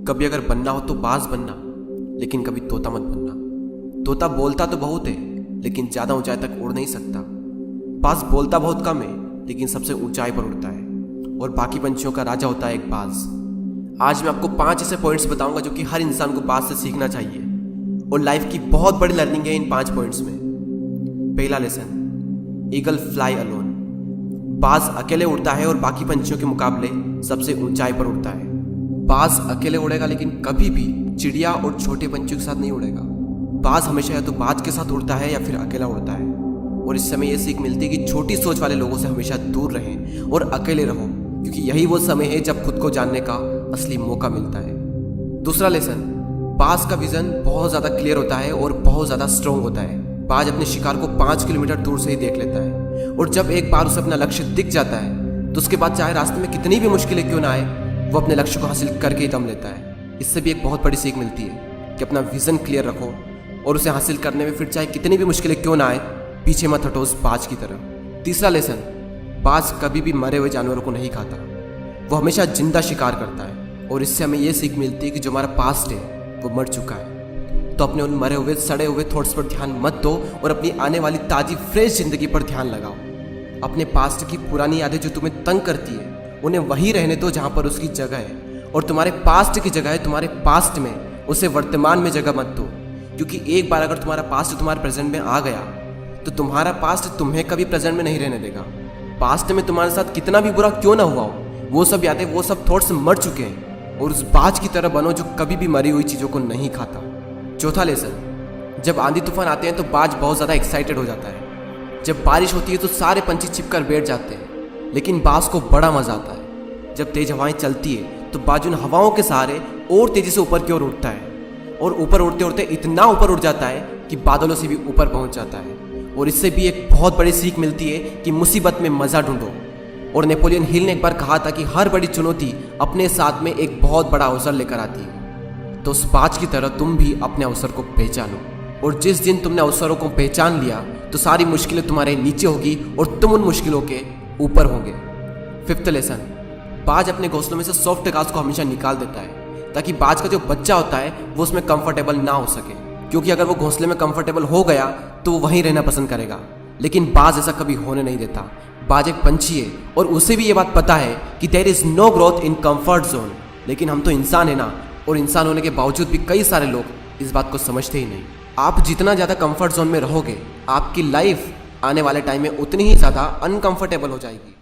कभी अगर बनना हो तो बाज बनना, लेकिन कभी तोता मत बनना। तोता बोलता तो बहुत है, लेकिन ज्यादा ऊंचाई तक उड़ नहीं सकता। बाज बोलता बहुत कम है, लेकिन सबसे ऊंचाई पर उड़ता है और बाकी पंछियों का राजा होता है एक बाज। आज मैं आपको 5 ऐसे पॉइंट्स बताऊंगा जो कि हर इंसान को बाज से सीखना चाहिए और लाइफ की बहुत बड़ी लर्निंग है इन 5 पॉइंट्स में। पहला लेसन, ईगल फ्लाई अलोन। बाज अकेले उड़ता है और बाकी पंछियों के मुकाबले सबसे ऊंचाई पर उड़ता है। बाज अकेले उड़ेगा, लेकिन कभी भी चिड़िया और छोटे पंछियों के साथ नहीं उड़ेगा। बाज हमेशा या तो बाज के साथ उड़ता है या फिर अकेला उड़ता है। और इससे हमें यह सीख मिलती है कि छोटी सोच वाले लोगों से हमेशा दूर रहें और अकेले रहो, क्योंकि यही वो समय है जब खुद को जानने का असली मौका मिलता है। दूसरा लेसन, बाज का विजन बहुत ज्यादा क्लियर होता है और बहुत ज्यादा स्ट्रॉन्ग होता है। बाज अपने शिकार को 5 किलोमीटर दूर से ही देख लेता है और जब एक बार उसे अपना लक्ष्य दिख जाता है तो उसके बाद चाहे रास्ते में कितनी भी मुश्किलें क्यों ना आए, वो अपने लक्ष्य को हासिल करके ही दम लेता है। इससे भी एक बहुत बड़ी सीख मिलती है कि अपना विजन क्लियर रखो और उसे हासिल करने में फिर चाहे कितनी भी मुश्किलें क्यों ना आए, पीछे मत हटो उस बाज की तरह। तीसरा लेसन, बाज कभी भी मरे हुए जानवरों को नहीं खाता, वो हमेशा जिंदा शिकार करता है। और इससे हमें यह सीख मिलती है कि जो हमारा पास्ट है वो मर चुका है, तो अपने उन मरे हुए सड़े हुए थॉट्स पर ध्यान मत दो और अपनी आने वाली ताजी फ्रेश जिंदगी पर ध्यान लगाओ। अपने पास्ट की पुरानी यादें जो तुम्हें तंग करती है उन्हें वहीं रहने दो जहां पर उसकी जगह है, और तुम्हारे पास्ट की जगह है तुम्हारे पास्ट में, उसे वर्तमान में जगह मत दो। क्योंकि एक बार अगर तुम्हारा पास्ट तुम्हारे प्रेजेंट में आ गया तो तुम्हारा पास्ट तुम्हें कभी प्रेजेंट में नहीं रहने देगा। पास्ट में तुम्हारे साथ कितना भी बुरा क्यों ना हुआ हो, वो सब यादें, वो सब थॉट्स मर चुके हैं, और उस बाज की तरह बनो जो कभी भी मरी हुई चीजों को नहीं खाता। चौथा लेसन, जब आंधी तूफान आते हैं तो बाज बहुत ज़्यादा एक्साइटेड हो जाता है। जब बारिश होती है तो सारे पंछी छिपकर बैठ जाते हैं, लेकिन बाज को बड़ा मजा आता है। जब तेज हवाएं चलती है तो बाज उन हवाओं के सहारे और तेजी से ऊपर की ओर उठता है, और ऊपर उड़ते उड़ते इतना ऊपर उड़ जाता है कि बादलों से भी ऊपर पहुंच जाता है। और इससे भी एक बहुत बड़ी सीख मिलती है कि मुसीबत में मजा ढूंढो। और नेपोलियन हिल ने एक बार कहा था कि हर बड़ी चुनौती अपने साथ में एक बहुत बड़ा अवसर लेकर आती है। तो उस बाज की तरह तुम भी अपने अवसर को पहचानो, और जिस दिन तुमने अवसरों को पहचान लिया तो सारी मुश्किलें तुम्हारे नीचे होगी और तुम उन मुश्किलों के ऊपर होंगे। फिफ्थ लेसन, बाज अपने घोंसलों में से सॉफ्ट घास को हमेशा निकाल देता है ताकि बाज का जो बच्चा होता है वो उसमें कंफर्टेबल ना हो सके, क्योंकि अगर वो घोंसले में कंफर्टेबल हो गया तो वो वहीं रहना पसंद करेगा। लेकिन बाज ऐसा कभी होने नहीं देता। बाज एक पंछी है और उसे भी ये बात पता है कि there is no growth in comfort zone. लेकिन हम तो इंसान है ना, और इंसान होने के बावजूद भी कई सारे लोग इस बात को समझते ही नहीं। आप जितना ज़्यादा कंफर्ट जोन में रहोगे, आपकी लाइफ आने वाले टाइम में उतनी ही ज़्यादा अनकंफर्टेबल हो जाएगी।